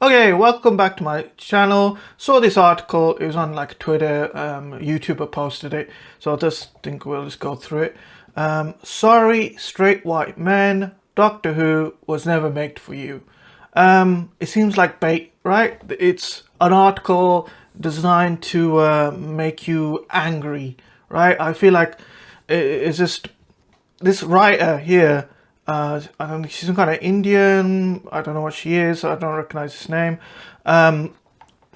Okay, welcome back to my channel. So this article, it was on like Twitter, YouTuber posted it. So I just think we'll just go through it. Sorry, straight white men, Doctor Who was never made for you. It seems like bait, right? It's an article designed to make you angry, right? I feel like it's just this writer here. I don't think she's some kind of Indian. I don't know what she is. I don't recognize his name. I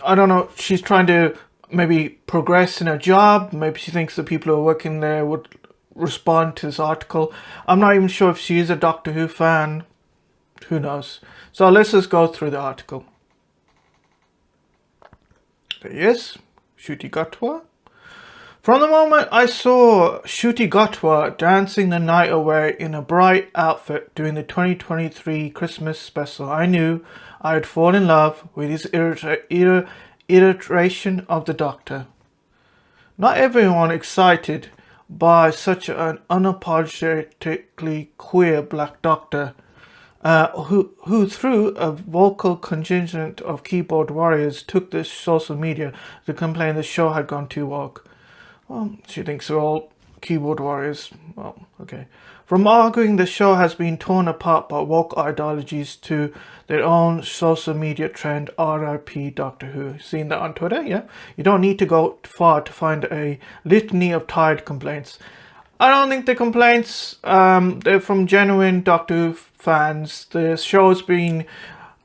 don't know. She's trying to maybe progress in her job. Maybe she thinks the people who are working there would respond to this article. I'm not even sure if she is a Doctor Who fan. Who knows? So let's just go through the article. There he is, Ncuti Gatwa. From the moment I saw Ncuti Gatwa dancing the night away in a bright outfit during the 2023 Christmas special, I knew I had fallen in love with his iteration of the Doctor. Not everyone excited by such an unapologetically queer Black Doctor, who through a vocal contingent of keyboard warriors took to social media to complain the show had gone too woke. Well, she thinks we're all keyboard warriors. Well, okay. From arguing the show has been torn apart by woke ideologies to their own social media trend, RIP Doctor Who. Seen that on Twitter? Yeah. You don't need to go far to find a litany of tired complaints. I don't think the complaints, they're from genuine Doctor Who fans. The show's been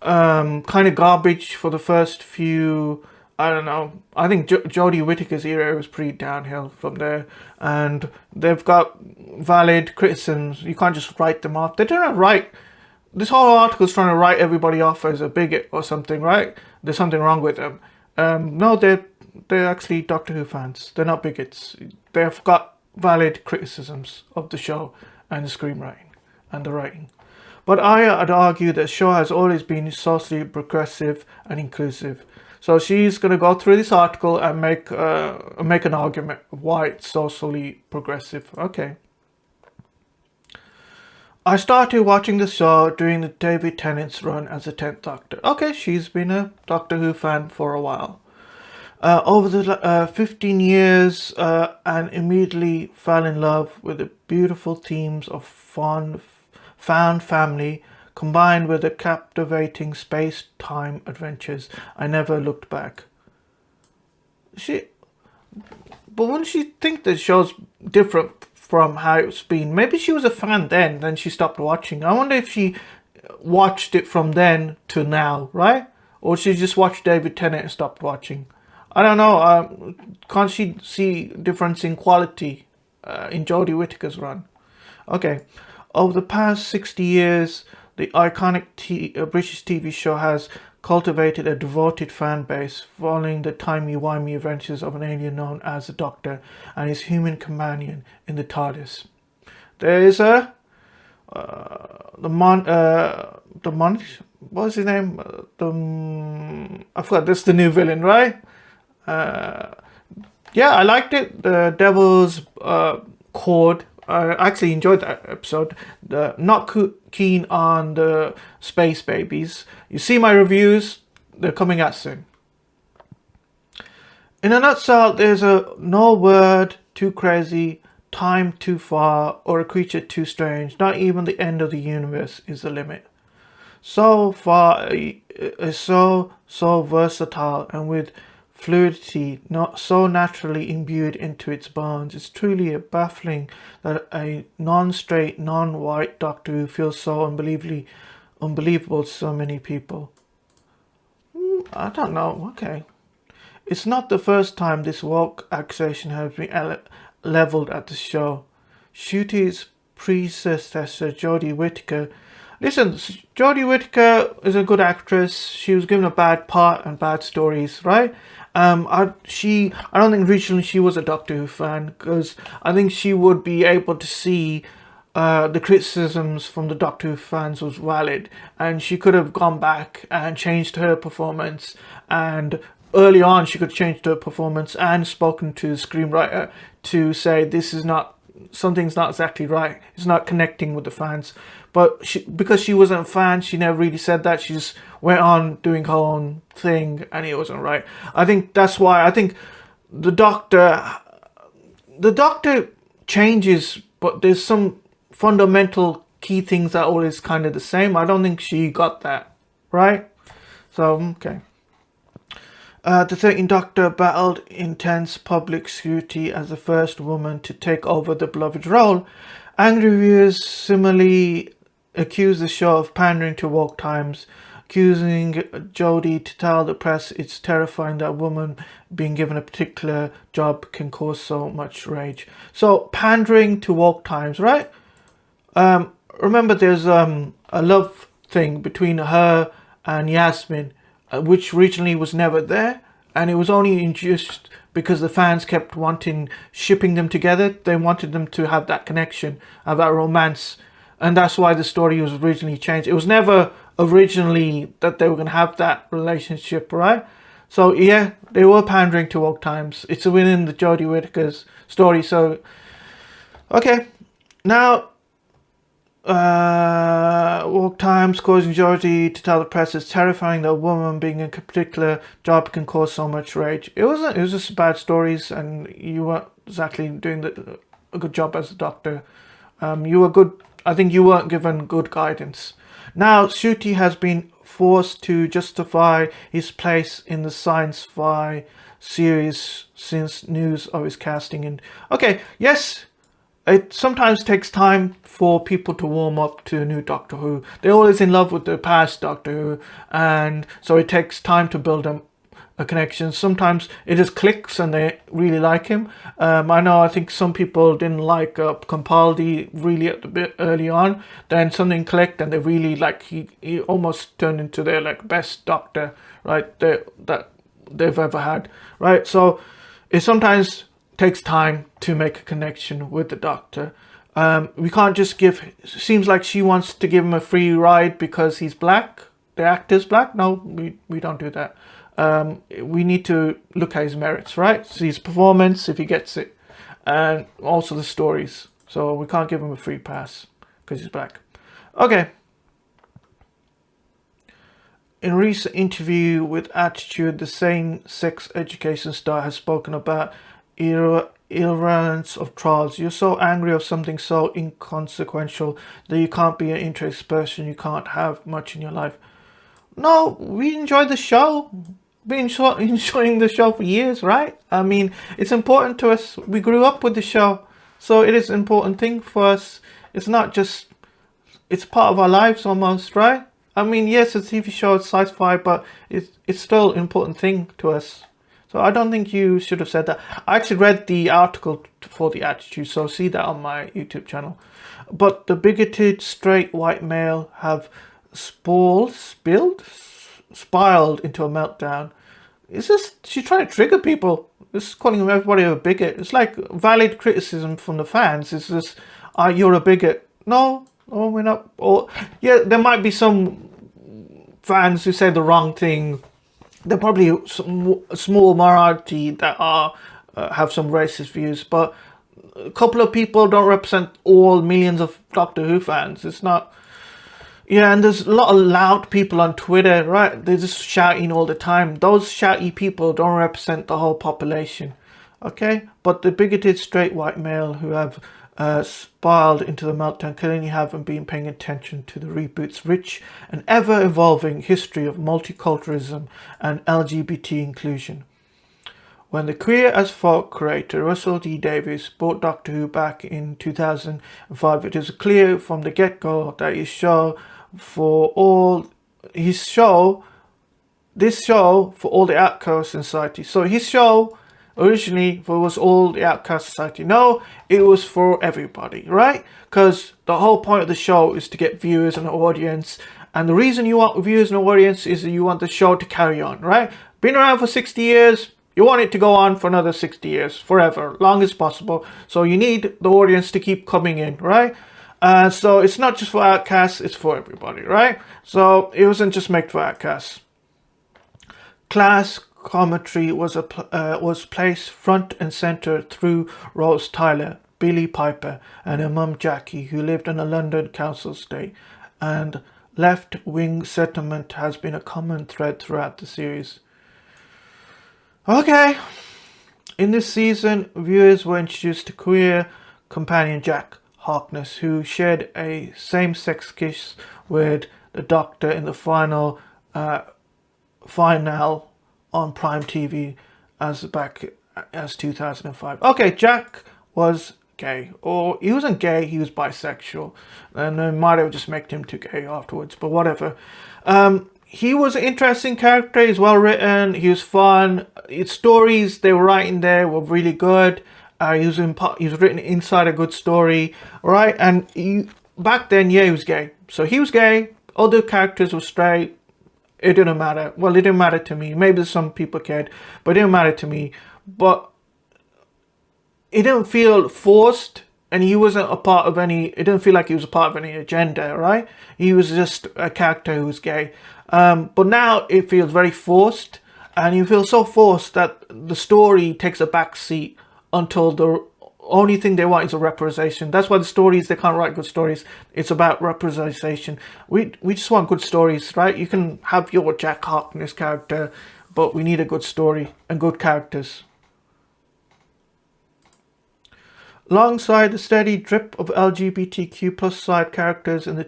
kind of garbage for the first few... I don't know. I think Jodie Whittaker's era was pretty downhill from there, and they've got valid criticisms. You can't just write them off. They're trying to write. This whole article is trying to write everybody off as a bigot or something, right? There's something wrong with them. No, they're actually Doctor Who fans. They're not bigots. They've got valid criticisms of the show and the screenwriting and the writing. But I'd argue that the show has always been socially progressive and inclusive. So she's going to go through this article and make an argument of why it's socially progressive. Okay. I started watching the show during the David Tennant's run as the 10th Doctor. Okay, she's been a Doctor Who fan for a while. Over the 15 years and immediately fell in love with the beautiful themes of found family, combined with the captivating space-time adventures. I never looked back. But wouldn't she think the show's different from how it's been? Maybe she was a fan then she stopped watching. I wonder if she watched it from then to now, right? Or she just watched David Tennant and stopped watching. I don't know. Can't she see difference in quality in Jodie Whittaker's run? Okay. Over the past 60 years, the iconic British TV show has cultivated a devoted fan base following the timey-wimey adventures of an alien known as the Doctor and his human companion in the TARDIS. There is what's his name? I forgot. That's the new villain, right? Yeah, I liked it. The Devil's Cord. I actually enjoyed that episode. Not keen on the space babies. You see my reviews, they're coming out soon. In a nutshell, there's no word too crazy, time too far, or a creature too strange. Not even the end of the universe is the limit. So far, it's so versatile and with fluidity not so naturally imbued into its bones. It's truly baffling that a non-straight, non-white Doctor Who feels so unbelievable to so many people. I don't know. Okay. It's not the first time this woke accusation has been leveled at the show. Ncuti's predecessor, Jodie Whittaker. Listen, Jodie Whittaker is a good actress. She was given a bad part and bad stories, right? I don't think originally she was a Doctor Who fan, because I think she would be able to see the criticisms from the Doctor Who fans was valid, and she could have gone back and changed her performance, and early on she could have changed her performance and spoken to the screenwriter to say this is not something's not exactly right. It's not connecting with the fans. But because she wasn't a fan, she never really said that. She just went on doing her own thing, and it wasn't right. I think that's why. I think the doctor changes, but there's some fundamental key things that are always kind of the same. I don't think she got that right. So okay. The 13th Doctor battled intense public scrutiny as the first woman to take over the beloved role. Angry reviewers similarly accused the show of pandering to woke times, accusing Jodie to tell the press it's terrifying that a woman being given a particular job can cause so much rage. So pandering to woke times, right? Remember there's a love thing between her and Yasmin, which originally was never there, and it was only induced because the fans kept shipping them together. They wanted them to have that connection, have that romance, and that's why the story was originally changed. It was never originally that they were going to have that relationship, right? So yeah, they were pandering to woke times. It's within the Jodie Whittaker's story. So okay, now woke times causing Jodie to tell the press it's terrifying that a woman being in a particular job can cause so much rage. It was just bad stories, and you weren't exactly doing a good job as a doctor. You were good. I think you weren't given good guidance. Now Ncuti has been forced to justify his place in the sci-fi series since news of his casting. And okay, yes, it sometimes takes time for people to warm up to a new Doctor Who. They're always in love with the past Doctor Who, and so it takes time to build a connection. Sometimes it just clicks and they really like him. I think some people didn't like Capaldi really at the bit early on. Then something clicked and they really like he almost turned into their like best Doctor, right? That they've ever had, right? So it sometimes takes time to make a connection with the Doctor. We can't just seems like she wants to give him a free ride because he's black, the actor's black. No, we don't do that. We need to look at his merits, right? So his performance, if he gets it, and also the stories. So we can't give him a free pass because he's black. Okay. In a recent interview with Attitude, the same-sex education star has spoken about irrelevance of trials. You're so angry of something so inconsequential that you can't be an interested person. You can't have much in your life. No, we enjoy the show. Been enjoying the show for years, right? I mean, it's important to us. We grew up with the show, so it is an important thing for us. It's not just, it's part of our lives almost, right? I mean, yes, it's a TV show, it's sci-fi, but it's still an important thing to us. So I don't think you should have said that. I actually read the article for the Attitude, so see that on my YouTube channel. But the bigoted straight white male have spiraled into a meltdown. It's just, she's trying to trigger people. It's calling everybody a bigot. It's like valid criticism from the fans. It's just, you're a bigot. No, we're not. Or yeah, there might be some fans who say the wrong thing. There are probably a small minority that have some racist views, but a couple of people don't represent all millions of Doctor Who fans. It's not. Yeah, and there's a lot of loud people on Twitter, right? They're just shouting all the time. Those shouty people don't represent the whole population, okay? But the bigoted straight white male who have spiraled into the meltdown clearly haven't been paying attention to the reboot's rich and ever-evolving history of multiculturalism and LGBT inclusion. When the Queer as Folk creator Russell T Davies brought Doctor Who back in 2005, it is clear from the get-go that this show for all the outcast society. So his show originally was all the outcast society. No, it was for everybody, right? Because the whole point of the show is to get viewers and an audience. And the reason you want viewers and an audience is that you want the show to carry on, right? Been around for 60 years. You want it to go on for another 60 years, forever, long as possible. So you need the audience to keep coming in, right? So it's not just for outcasts, it's for everybody, right? So it wasn't just made for outcasts. Class commentary was placed front and center through Rose Tyler. Billy Piper and her mum Jackie, who lived in a London council estate, and left-wing sentiment has been a common thread throughout the series. Okay. In this season, viewers were introduced to queer companion Jack Harkness, who shared a same-sex kiss with the Doctor in the final on Prime TV as 2005. Okay, Jack was gay, or he wasn't gay, he was bisexual, and they might have just made him too gay afterwards, but whatever. He was an interesting character. He's well written. He was fun. His stories they were writing there were really good. He was written inside a good story, right? And back then, yeah, he was gay. So he was gay. Other characters were straight. It didn't matter. Well, it didn't matter to me. Maybe some people cared, but it didn't matter to me. But it didn't feel forced, and he wasn't a part of any. It didn't feel like he was a part of any agenda, right? He was just a character who was gay. But now it feels very forced, and you feel so forced that the story takes a back seat until the only thing they want is a representation. That's why the stories, they can't write good stories. It's about representation. We just want good stories, right? You can have your Jack Harkness character, but we need a good story and good characters. Alongside the steady drip of LGBTQ plus side characters in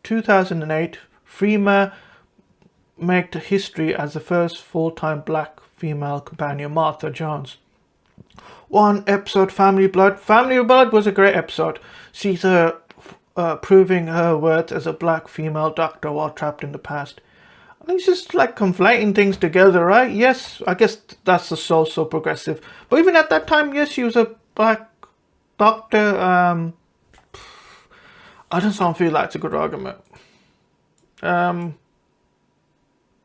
2008, Freema made history as the first full-time black female companion, Martha Jones. One episode, Family Blood. Family Blood was a great episode. She's proving her worth as a black female doctor while trapped in the past. It's just like conflating things together, right? Yes, I guess that's so progressive. But even at that time, yes, she was a black doctor. I just don't feel like it's a good argument.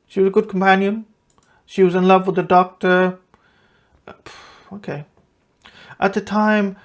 She was a good companion. She was in love with the doctor. Okay. At the time,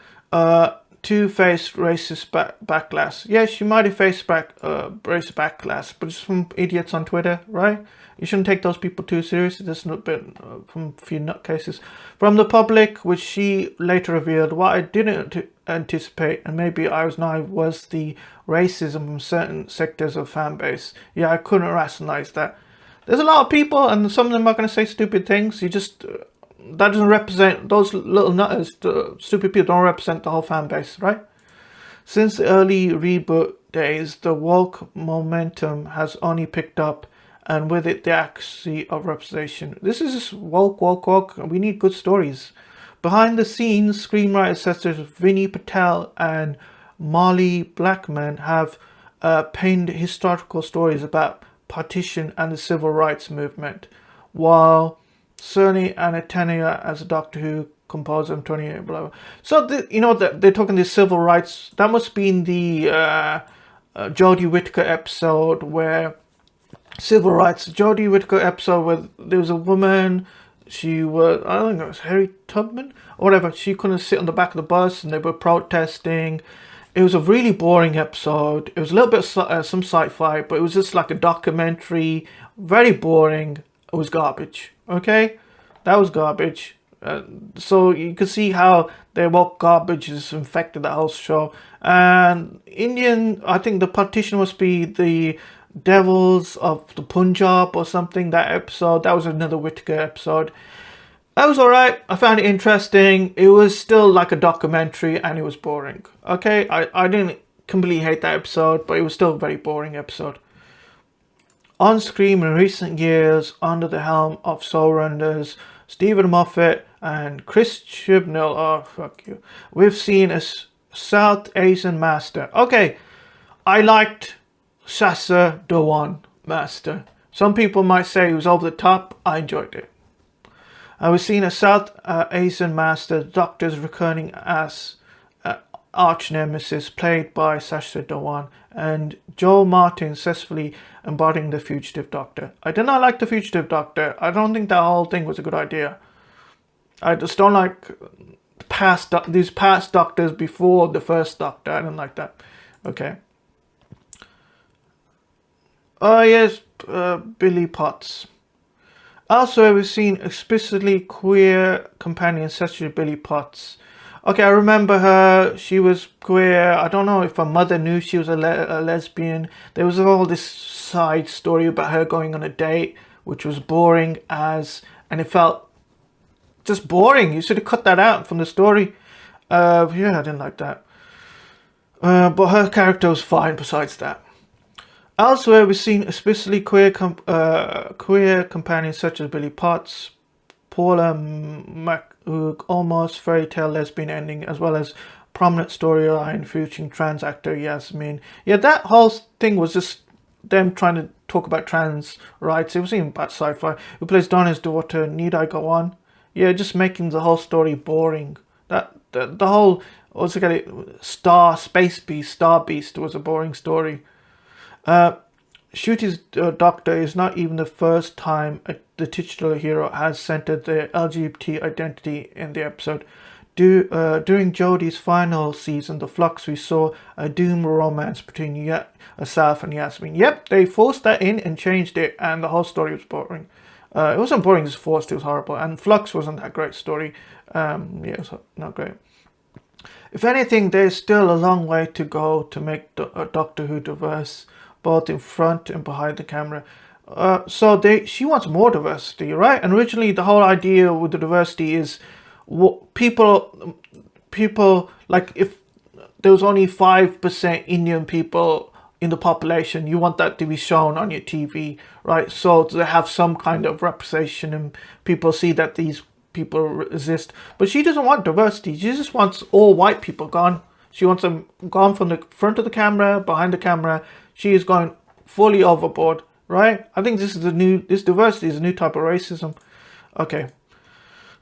Two-faced racist backlash. Yeah, she might have faced racist backlash, but it's from idiots on Twitter, right? You shouldn't take those people too seriously. There's not been from a few nutcases from the public, which she later revealed. What I didn't anticipate, and maybe I was naive, was the racism from certain sectors of fan base. Yeah, I couldn't rationalize that. There's a lot of people, and some of them are going to say stupid things. You just that doesn't represent those little nutters. The stupid people don't represent the whole fan base, right? Since the early reboot days, the woke momentum has only picked up, and with it the accuracy of representation. This is just woke. We need good stories. Behind the scenes, screenwriters such as Vinny Patel and Molly Blackman have penned historical stories about partition and the civil rights movement, while Cerny and Atenia as a Doctor Who composer of 28 blah. So they're talking this civil rights. That must be in the Jodie Whittaker episode where civil rights. Jodie Whittaker episode where there was a woman. She was, I don't know, it was Harry Tubman or whatever. She couldn't sit on the back of the bus, and they were protesting. It was a really boring episode. It was a little bit of some sci-fi, but it was just like a documentary. Very boring. It was garbage. Okay, that was garbage. So you can see how their woke garbage has infected the whole show. And I think the partition must be the Devils of the Punjab or something. That episode, that was another Whittaker episode. That was alright. I found it interesting. It was still like a documentary, and it was boring. Okay, I didn't completely hate that episode, but it was still a very boring episode. On screen in recent years, under the helm of showrunners Stephen Moffat and Chris Chibnall, oh fuck you, we've seen a South Asian master. Okay, I liked Sacha Dhawan master. Some people might say it was over the top. I enjoyed it. I was seeing a South Asian master, Doctor's returning as arch nemesis played by Sacha Dhawan, and Joel Martin successfully embodying the Fugitive Doctor. I did not like the Fugitive Doctor. I don't think that whole thing was a good idea. I just don't like these past Doctors before the first Doctor. I don't like that. Okay. Oh yes, Billy Potts. Elsewhere, we've seen explicitly queer companions such as Billy Potts. Okay, I remember her. She was queer. I don't know if her mother knew she was a lesbian. There was all this side story about her going on a date, which was boring and it felt just boring. You should have cut that out from the story. Yeah, I didn't like that. But her character was fine besides that. Elsewhere, we've seen especially queer companions such as Billy Potts, Paula McHugh, almost fairy tale lesbian ending, as well as prominent storyline featuring trans actor Yasmin. Yeah, that whole thing was just them trying to talk about trans rights. It was even about sci-fi. Who plays Donna's daughter? Need I go on? Yeah, just making the whole story boring. The whole what's it called? Star Beast was a boring story. Shooty's Doctor is not even the first time the titular hero has centered the LGBT identity in the episode. During Jodie's final season, The Flux, we saw a doom romance between Asaf and Yasmin. Yep, they forced that in and changed it, and the whole story was boring. It wasn't boring, it was forced, it was horrible. And Flux wasn't that great story. Yeah, it was not great. If anything, there's still a long way to go to make Doctor Who diverse, both in front and behind the camera. She wants more diversity, right? And originally, the whole idea with the diversity is people like if there was only 5% Indian people in the population, you want that to be shown on your TV, right? So to have some kind of representation and people see that these people exist. But she doesn't want diversity. She just wants all white people gone. She wants them gone from the front of the camera, behind the camera. She is going fully overboard, right? I think this diversity is a new type of racism. Okay.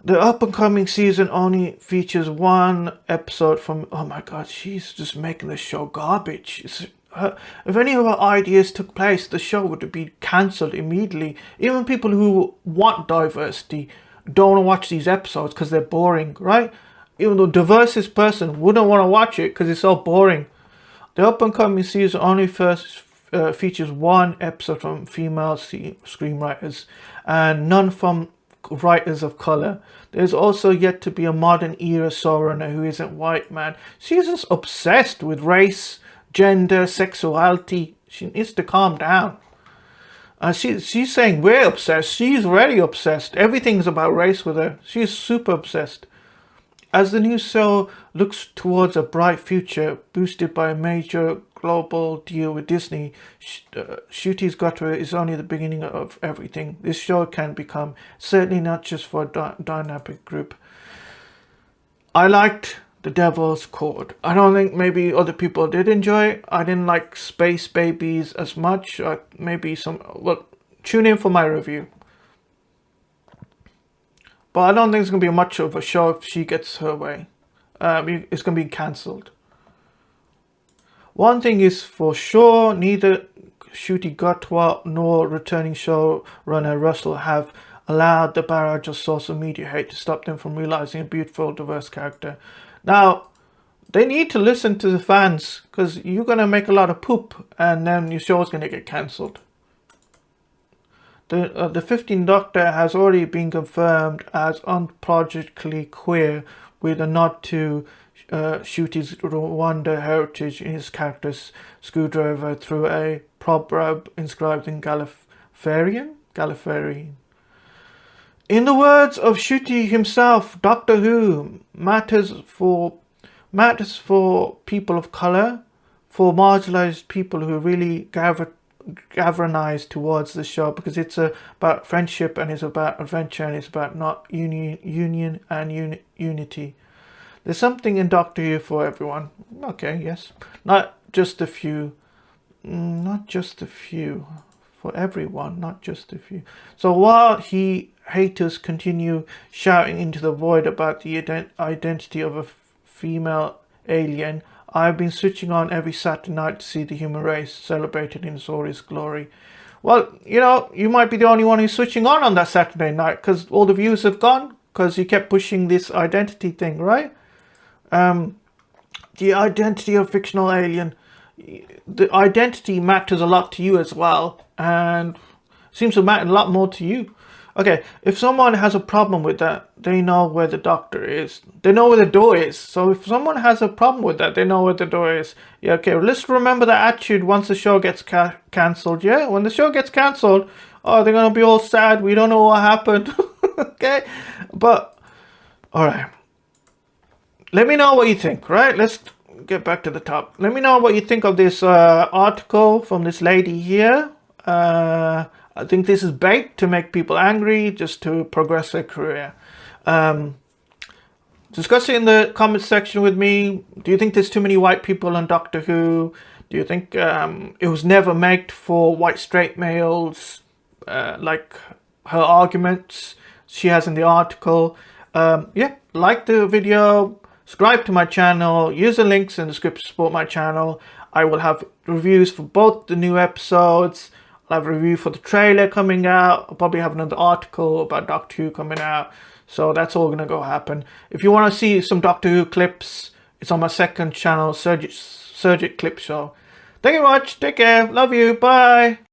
The up-and-coming season only features one episode from... Oh my god, she's just making the show garbage. If any of her ideas took place, the show would be cancelled immediately. Even people who want diversity don't want to watch these episodes because they're boring, right? Even the diversest person wouldn't want to watch it because it's so boring. The up-and-coming season only first features one episode from female screenwriters and none from writers of colour. There's also yet to be a modern era showrunner who isn't white, man. She's just obsessed with race, gender, sexuality. She needs to calm down. She's saying we're obsessed. She's already obsessed. Everything's about race with her. She's super obsessed. As the new show looks towards a bright future, boosted by a major global deal with Disney, Shooty's Gutter is only the beginning of everything. This show can become, certainly not just for a dynamic group. I liked The Devil's Chord. I don't think maybe other people did enjoy it. I didn't like Space Babies as much. Tune in for my review. But I don't think it's going to be much of a show if she gets her way. It's going to be cancelled. One thing is for sure, neither Ncuti Gatwa nor returning showrunner Russell have allowed the barrage of social media hate to stop them from realising a beautiful, diverse character. Now, they need to listen to the fans, because you're going to make a lot of poop and then your show is going to get cancelled. The 15th Doctor has already been confirmed as unapologetically queer, with a nod to Shooty's Rwanda heritage in his character's screwdriver through a proverb inscribed in Gallifreyan. In the words of Shooty himself, Doctor Who matters for people of colour, for marginalised people who really galvanize towards the show, because it's about friendship and it's about adventure and it's about not union and unity. There's something in Doctor Who for everyone. Okay, yes. Not just a few. For everyone, not just a few. So while haters continue shouting into the void about the identity of a female alien, I've been switching on every Saturday night to see the human race celebrated in all its glory. Well, you might be the only one who's switching on that Saturday night, because all the views have gone, because you kept pushing this identity thing, right? The identity of fictional alien. The identity matters a lot to you as well, and seems to matter a lot more to you. Okay, if someone has a problem with that, they know where the doctor is. They know where the door is. So if someone has a problem with that, they know where the door is. Yeah, okay, let's remember the attitude once the show gets cancelled. Yeah, when the show gets cancelled, oh, they're going to be all sad. We don't know what happened. Okay, but, all right. Let me know what you think, right? Let's get back to the top. Let me know what you think of this article from this lady here. I think this is bait to make people angry, just to progress their career. Discuss it in the comments section with me. Do you think there's too many white people on Doctor Who? Do you think it was never made for white straight males, like her arguments she has in the article? Yeah, like the video, subscribe to my channel, use the links in the description to support my channel. I will have reviews for both the new episodes. I'll have a review for the trailer coming out. I'll probably have another article about Doctor Who coming out. So that's all going to go happen. If you want to see some Doctor Who clips, it's on my second channel, SURJIT Clip Show. Thank you very much. Take care. Love you. Bye.